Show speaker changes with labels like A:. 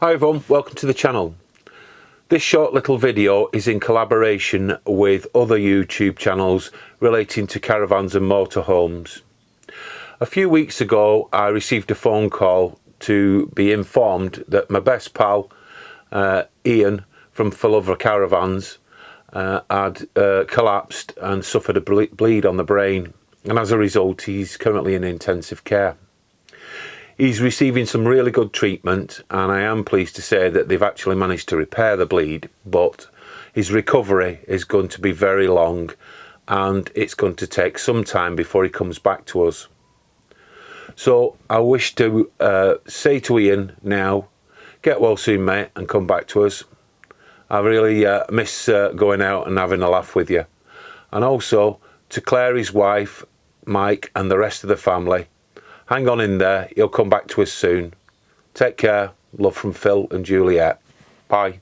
A: Hi everyone, welcome to the channel. This short little video is in collaboration with other YouTube channels relating to caravans and motorhomes. A few weeks ago I received a phone call to be informed that my best pal Ian from Full Caravans had collapsed and suffered a bleed on the brain, and as a result he's currently in intensive care. He's receiving some really good treatment, and I am pleased to say that they've actually managed to repair the bleed, but his recovery is going to be very long and it's going to take some time before he comes back to us. So I wish to say to Ian now, get well soon mate and come back to us. I really miss going out and having a laugh with you. And also to Claire, his wife, Mike and the rest of the family, hang on in there, he'll come back to us soon. Take care, love from Phil and Juliet. Bye.